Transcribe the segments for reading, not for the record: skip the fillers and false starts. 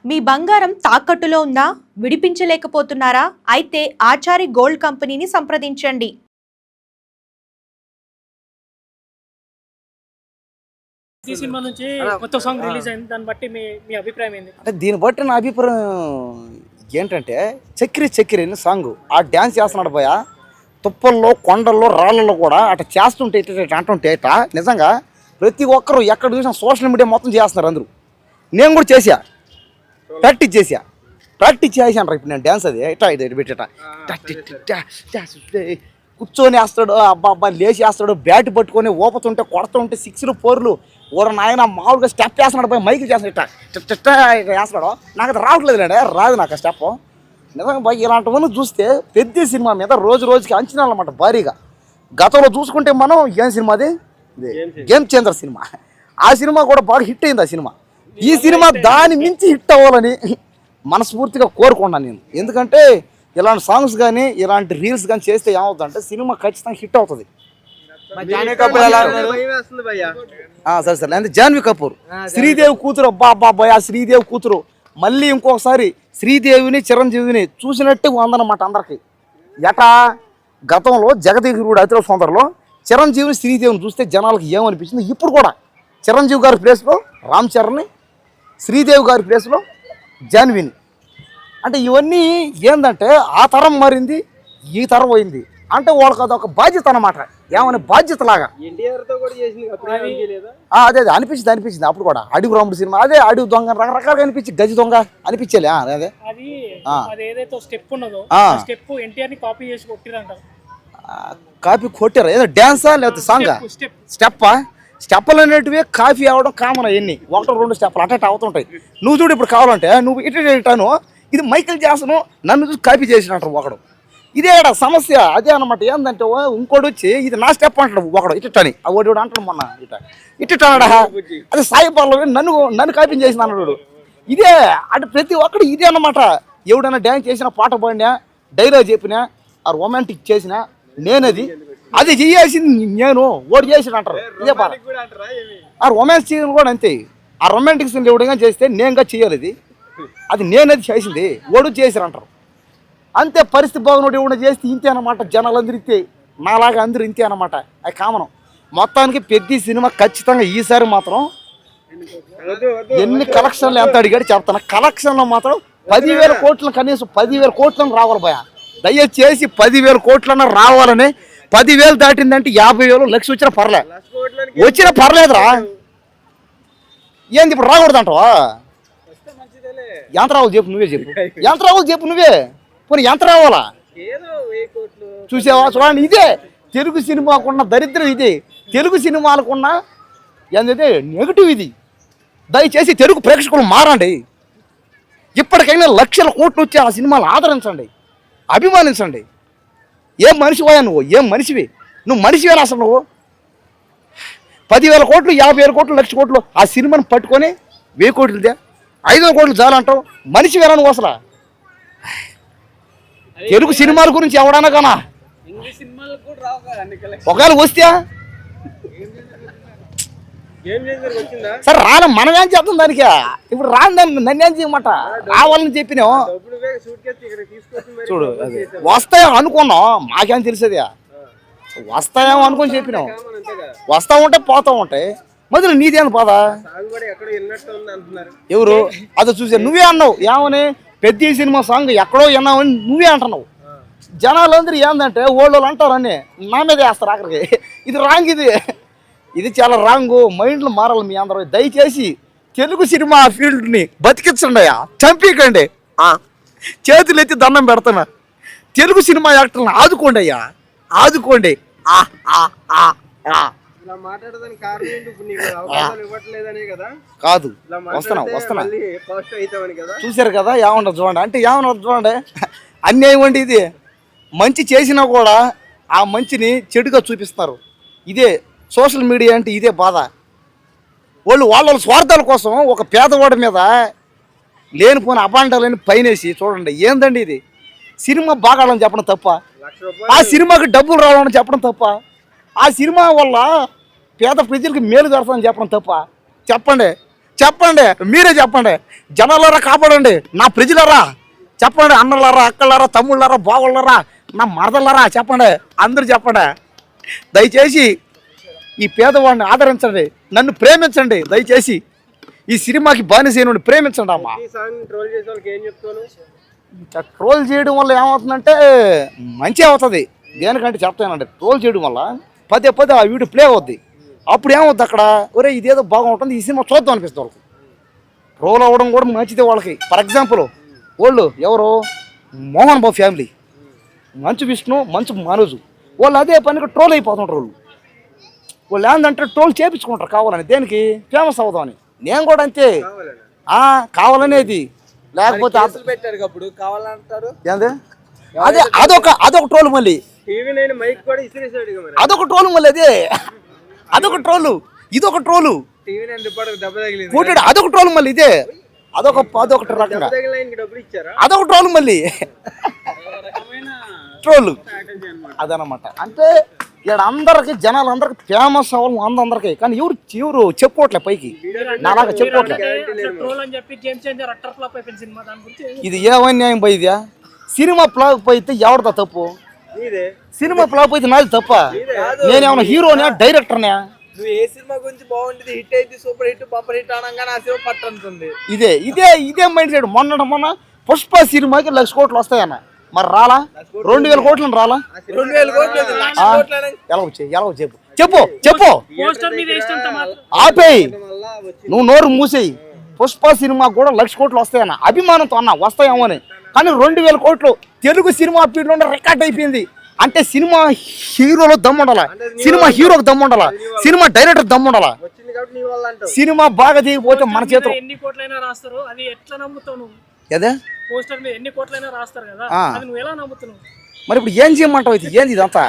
మీ బంగారం తాకట్టులో ఉందా? విడిపించలేకపోతున్నారా? అయితే ఆచారి గోల్డ్ కంపెనీని సంప్రదించండి. ఈ సినిమా నుంచి కొత్త సాంగ్ రిలీజ్ అయింది, దాన్ని బట్టి మీ అభిప్రాయం ఏంది? అంటే దీన్ని బట్టి నా అభిప్రాయం ఏంటంటే చక్రి చక్రి అని సాంగ్ ఆ డ్యాన్స్ చేస్తున్నాడు భయ తుప్పల్లో కొండల్లో రాళ్ళల్లో కూడా అట్లా చేస్తుంటే అంటుంటే ఇట్లా నిజంగా ప్రతి ఒక్కరు ఎక్కడ చూసినా సోషల్ మీడియా మొత్తం చేస్తున్నారు అందరూ. నేను కూడా చేసా, ప్రాక్టీస్ చేసాను ఇప్పుడు నేను డ్యాన్స్ అది ఇట్లా ఇది పెట్టేట కూర్చొని వేస్తాడు, అబ్బా అబ్బా లేచి వేస్తాడు, బ్యాట్ పట్టుకొని ఊపుతుంటే కొడుతుంటే సిక్స్లు ఫోర్లు ఊర నాయన మామూలుగా స్టెప్ వేస్తున్నాడు పోయి మైకి చేస్తాడు ఇట్లా వేస్తున్నాడు. నాకు అది రావట్లేదు లేండి, రాదు నాకు ఆ స్టెప్. నిజంగా బాగా ఇలాంటివన్నీ చూస్తే పెద్ద సినిమా మీద రోజు రోజుకి అంచనాలు అన్నమాట భారీగా. గతంలో చూసుకుంటే మనం ఏం సినిమా అది గేమ్ చేంజర్ సినిమా, ఆ సినిమా కూడా బాగా హిట్ అయింది. ఆ సినిమా ఈ సినిమా దాని మించి హిట్ అవ్వాలని మనస్ఫూర్తిగా కోరుకున్నాను నేను. ఎందుకంటే ఇలాంటి సాంగ్స్ కానీ ఇలాంటి రీల్స్ కానీ చేస్తే ఏమవుతుందంటే సినిమా ఖచ్చితంగా హిట్ అవుతుంది. సరే సరే అంటే జాన్వీ కపూర్ శ్రీదేవి కూతురు, అబ్బా ఆ శ్రీదేవి కూతురు మళ్ళీ ఇంకొకసారి శ్రీదేవిని చిరంజీవిని చూసినట్టు ఉందన్నమాట అందరికి. ఎటా గతంలో జగదీగురుడు అతిలో సొందరలో చిరంజీవిని శ్రీదేవిని చూస్తే జనాలకు ఏమనిపించింది, ఇప్పుడు కూడా చిరంజీవి గారి ప్లేస్లో రామ్ చరణ్ని, శ్రీదేవి గారి ప్లేస్లో జాన్వీని. అంటే ఇవన్నీ ఏంటంటే ఆ తరం మారింది, ఈ తరం పోయింది అంటే వాళ్ళకి అదొక బాధ్యత అన్నమాట. ఏమని బాధ్యతలాగా అదే అనిపించింది అప్పుడు కూడా. అడుగు రాముడు సినిమా అదే అడుగు దొంగ రకరకాలుగా అనిపించి గజి దొంగ అనిపించాలి. అదే కాపీ కొట్టారా ఏదో డ్యాన్సా లేకపోతే సాంగా స్టెప్పులు అనేటివి కాఫీ అవడం కామన్. అవన్నీ ఒకటో రెండు స్టెప్పులు అట్ట అవుతుంటాయి. నువ్వు చూడు ఇప్పుడు కావాలంటే నువ్వు ఇటాను ఇది మైకిల్ జాక్సన్ నన్ను చూసి కాపీ చేసినట్టు ఒకడు. ఇదే సమస్య అదే అనమాట. ఏంటంటే ఇంకోటి వచ్చి ఇది నా స్టెప్ అంటాడు ఒకడు ఇట్టని, ఆ ఓడి అంటాడు మొన్న ఇట్టన్నాడా అది సాయి పల్లవి నన్ను కాపీ చేసిన అన్నాడు. ఇదే అంటే ప్రతి ఒక్కడు ఇదే అన్నమాట. ఎవడైనా డ్యాన్స్ చేసినా, పాట పాడినా, డైలాగ్ చెప్పినా, ఆ రొమాంటిక్ చేసినా నేనది అది చేయాల్సింది నేను ఓడి చేసిన అంటారు. ఇదే బాధ. ఆ రొమాన్స్ సీన్ కూడా అంతే. ఆ రొమాంటిక్ సీన్ ఎవడైనా చేస్తే నేనుగా చేయాలి, అది నేనది చేసింది ఓడు చేసిరు అంటారు. అంతే పరిస్థితి బాగున్నాడు ఎవడో చేస్తే ఇంతే అనమాట. జనాలందరూ ఇంతే, నాలాగా అందరూ ఇంతే అనమాట. అది కామనం. మొత్తానికి పెద్ద సినిమా ఖచ్చితంగా ఈసారి మాత్రం ఎన్ని కలెక్షన్లు ఎంత అడిగాడు చెప్తాను. కలెక్షన్లో మాత్రం 10,000 కోట్లు, కనీసం 10,000 కోట్లను రావాలి భయ. దయచేసి 10,000 కోట్లన్నా రావాలని. 10,000 దాటిందంటే 50,000 లక్ష వచ్చినా పర్లేదురా. ఏంది ఇప్పుడు రాకూడదు అంటావా? ఎంత రావాలి చెప్పు, నువ్వే చెప్పు. ఎంత రావాలి చెప్పు నువ్వే. పోనీ ఎంత రావాలా చూసావా? చూడండి, ఇదే తెలుగు సినిమాకున్న దరిద్రం. ఇది తెలుగు సినిమాలకున్న ఏంటంటే నెగిటివ్. ఇది దయచేసి తెలుగు ప్రేక్షకులు మారండి. ఇప్పటికైనా లక్షల కోట్లు వచ్చి ఆ సినిమాలు ఆదరించండి, అభిమానించండి. ఏం మనిషివా నువ్వు? ఏం మనిషివి నువ్వు? మనిషివేనా అసలు నువ్వు? 10,000 కోట్లు, 50,000 కోట్లు, లక్ష కోట్లు ఆ సినిమాని పట్టుకొని 1000 కోట్లుదే 500 కోట్లు చాలంటావు. మనిషివేనా నువ్వు అసలు? తెలుగు సినిమాల గురించి ఎవడన్నా కానా ఒకవేళ వస్తే సరే రాలే, మనం ఏం చేద్దాం దానికి. ఇప్పుడు రాని దాన్ని నన్ను ఏం చేయమంట? రావాలని చెప్పినావు చూడు. వస్తాయో అనుకున్నాం, మాకేం తెలిసేది. వస్తాయేమో అనుకొని చెప్పినావు. వస్తా ఉంటే పోతా ఉంటాయి. మొదలు నీదేం బాధ? ఎవరు అదో చూసా? నువ్వే అన్నావు ఏమని, పెద్ద సినిమా సాంగ్ ఎక్కడో విన్నావని నువ్వే అంటున్నావు. జనాలందరూ ఏంటంటే వాళ్ళు అంటారని నా మీద వేస్తారు అక్కడికి. ఇది రాంగ్, ఇది చాలా రాంగు. మైండ్లు మారాలి మీ అందరూ. దయచేసి తెలుగు సినిమా ఫీల్డ్ని బతికించండి అయ్యా, చంపీకండి. చేతులు ఎత్తి దండం పెడుతున్నా. తెలుగు సినిమా యాక్టర్లను ఆదుకోండి అయ్యా, ఆదుకోండి. కాదు వస్తున్నా చూసారు కదా ఏమన్నారు చూడండి. అంటే ఏమన్నారు చూడండి, అన్యాయం అండి ఇది. మంచి చేసినా కూడా ఆ మంచిని చెడుగా చూపిస్తున్నారు. ఇదే సోషల్ మీడియా అంటే ఇదే బాధ. వాళ్ళ స్వార్థాల కోసం ఒక పేదవాడి మీద లేనిపోయిన అబాండాలని పైనేసి చూడండి. ఏందండి ఇది? సినిమా బాగాలని చెప్పడం తప్ప, ఆ సినిమాకి డబ్బులు రావాలని చెప్పడం తప్ప, ఆ సినిమా వల్ల పేద ప్రజలకు మేలు జరుగుతుందని చెప్పడం తప్ప. చెప్పండి, చెప్పండి, మీరే చెప్పండి. జనాలరా కాపాడండి, నా ప్రజలరా చెప్పండి, అన్నలారా, అక్కలారా, తమ్ముళ్ళారా, బావళ్ళారా, నా మరదలారా చెప్పండి, అందరూ చెప్పండి. దయచేసి ఈ పేదవాడిని ఆదరించండి, నన్ను ప్రేమించండి. దయచేసి ఈ సినిమాకి బానిసైన ప్రేమించండి అమ్మా. ట్రోల్ చేయడం వల్ల ఏమవుతుందంటే మంచి అవుతుంది. దేనికంటే చెప్తానండి, ట్రోల్ చేయడం వల్ల పదే పదే ఆ వీడియో ప్లే అవుద్ది. అప్పుడు ఏమవుద్ది అక్కడ, ఒరే ఇదేదో బాగుంటుంది, ఈ సినిమా చూద్దాం అనిపిస్తుంది వాళ్ళకి. ట్రోల్ అవ్వడం కూడా మంచిదే వాళ్ళకి. ఫర్ ఎగ్జాంపుల్ వాళ్ళు ఎవరు, మోహన్ బాబు ఫ్యామిలీ, మంచు విష్ణు, మంచు మనోజు, వాళ్ళు అదే పనిగా ట్రోల్ అయిపోతుంటారు. వాళ్ళు ఏంటంటే ట్రోల్ చేయించుకుంటారు కావాలని, దేనికి, ఫేమస్ అవుదామని. నేను కూడా అంతే, కావాలనేది. లేకపోతే ఏంది అదే అదొక ట్రోల్, మళ్ళీ అదొక ట్రోల్, మళ్ళీ అదొక ట్రోలు, ఇదొక ట్రోలు, అదొక ట్రోల్, మళ్ళీ ఇదే అదొకటి రకంగా అదొక ట్రోల్, మళ్ళీ ట్రోల్ అదనమాట. అంటే ఇక్కడ అందరికి, జనాలందరికి ఫేమస్ అవ్వాలి అందరికి, కానీ ఎవరు చెప్పుకోవట్లే పైకి, నాలాగా చెప్పుకోవట్లే. ఇది ఏ అన్యాయం పోయిదా? సినిమా ఫ్లాప్ పోయితే ఎవరిదా తప్పు? సినిమా ఫ్లాప్ అయితే నాది తప్ప? నేనేమన్నా హీరోనా, డైరెక్టర్నా? నువ్వు ఏ సినిమా గురించి బాగుంటుంది, హిట్ అయితే సూపర్ హిట్, బంపర్ హిట్ అనగానే ఆ సినిమా పట్టంతుంది. ఇదే మైండ్ సెట్. మొన్న పుష్ప సినిమాకి 1,00,000 కోట్లు వస్తాయన్న, మరి రాలా? 2,000 కోట్లు రాలా? 2,000 కోట్లు ఎలా వచ్చాయి చెప్పు ఆపేయి, నువ్వు నోరు మూసేయి. పుష్ప సినిమా కూడా 1,00,000 కోట్లు వస్తాయన్న, అభిమానంతో అన్న వస్తాయేమో అని. కానీ 2,000 కోట్లు తెలుగు సినిమా ఫీల్డ్లో రికార్డ్ అయిపోయింది. అంటే సినిమా హీరోలో దమ్ముండాల, సినిమా హీరోకి దమ్ముండాల, సినిమా డైరెక్టర్ దమ్ముండాల. సినిమా బాగా దిగిపోతే మన చేతులు ఎన్ని కోట్లైనా రాస్తారు, అది ఎట్లా నమ్ముతావు? అదే పోస్టర్ మీద ఎన్ని కోట్లైనా రాస్తారు కదా, అది నువ్వు ఎలా నమ్ముతున్నావు? మరి ఇప్పుడు ఏం చేయమంటావు? ఇది ఏంది ఇదంతా?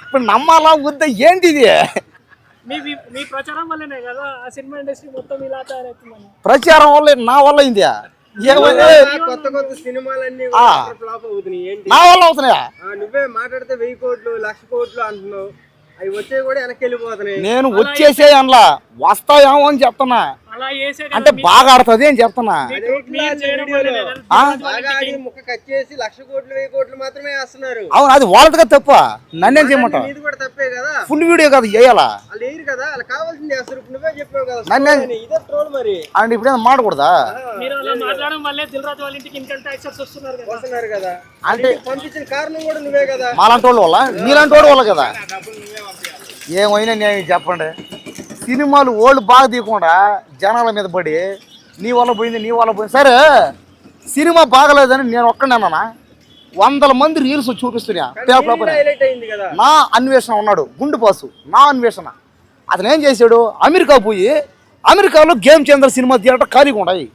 ఇప్పుడు నమ్మాలా వద్దా ఏంటి ఇది? మీ ప్రచారం వల్లనే కదా ఆ సినిమా ఇండస్ట్రీ మొత్తం ఇలా తయారవుతుందని. ప్రచారం వల్ల నా వల్ల అయింది? కొత్త సినిమాలన్నీ ఫ్లాప్ అవుతున్నాయి. నా వల్ల అవుతున్నాయా? నువ్వే మాట్లాడితే 1,000 కోట్లు 1,00,000 కోట్లు అంటున్నావు, అవి వచ్చే కూడా వెనక్కి వెళ్ళిపోతున్నాయి. నేను వచ్చేసే అనలా, వస్తాయేమో అని చెప్తున్నా. అంటే బాగా ఆడుతుంది అని చెప్తున్నా. ముక్క కట్ చేసి 1,00,000 కోట్లు 1,000 కోట్లు మాత్రమే వేస్తున్నారు. అవును, అది వాళ్ళదిగా తప్ప, నన్నేం చేయమంటావు? ఇది కూడా తప్పే కదా, ఫుల్ వీడియో కదా వేయాలా? వాళ్ళు వేయరు కదా, వాళ్ళు కావాల్సింది చేస్తారు. ఇప్పుడు నువ్వే చెప్పావు కదా, నన్నే ఇదే ట్రోల్. మరి అంటే ఇప్పుడు మాడకూడదా? వస్తున్నారు కదా, అంటే పంపించిన కారణం కూడా నువ్వే కదా. మాలాంటి వాళ్ళ వల్ల, నీలాంటి వాళ్ళ వల్ల కదా. ఏమైనా నేను చెప్పండి, సినిమాలు ఓళ్ళు బాగా తీయకుండా జనాల మీద పడి నీ వల్ల పోయింది. సరే సినిమా బాగలేదని నేను ఒక్కడేనా? 100 మంది రీల్స్ చూపిస్తున్నా. నా అన్వేషణ ఉన్నాడు, గుండు పాసు, నా అన్వేషణ. అతను ఏం చేశాడు, అమెరికా పోయి, అమెరికాలో గేమ్ చేంజర్ సినిమా థియేటర్ ఖాళీగా ఉన్నాయి,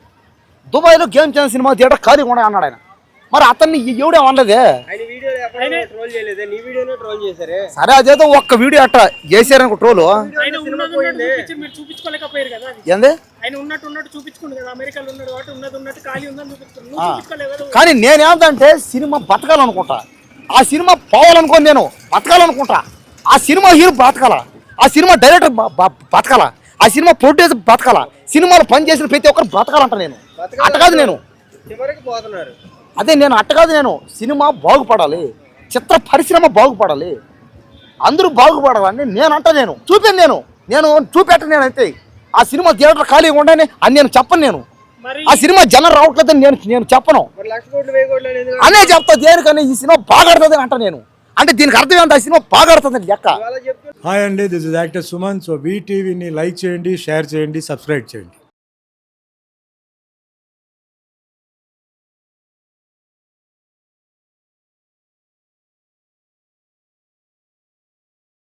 దుబాయ్లో గేమ్ చేంజర్ సినిమా థియేటర్ ఖాళీగా ఉన్నాయి అన్నాడు ఆయన. మరి అతన్ని ఎవడే అనలేదే? సరే అదేదో ఒక్క వీడియో అట్ట చేశారనుకో ట్రోల్. ఏంది? కానీ నేనేంటంటే సినిమా బతకాలనుకుంటా, ఆ సినిమా పోవాలనుకోని, నేను బతకాలనుకుంటా. ఆ సినిమా హీరో బతకాల, ఆ సినిమా డైరెక్టర్ బతకాల, ఆ సినిమా ప్రొడ్యూసర్ బతకాల, సినిమాలో పనిచేసిన ప్రతి ఒక్కరు బతకాలంట. నేను అట్టకాదు, నేను అదే నేను అట్టకాదు, నేను సినిమా బాగుపడాలి, చిత్ర పరిశ్రమ బాగుపడాలి, అందరూ బాగుపడాలని నేనంట. నేను చూపెట్టను, నేను అంతే. ఆ సినిమా థియేటర్ ఖాళీగా ఉండని అని నేను చెప్పను. నేను ఆ సినిమా జనం రావట్లేదని నేను చెప్పను అనే చెప్తా. దేనికని ఈ సినిమా బాగా ఆడుతుంది అంట నేను. అంటే దీనికి అర్థం ఏంటి, ఆ సినిమా బాగా ఆడుతుంది లెక్క. హాయ్ అండి, this is actor Suman. So వీటీవీని లైక్ చేయండి, షేర్ చేయండి, సబ్స్క్రైబ్ చేయండి.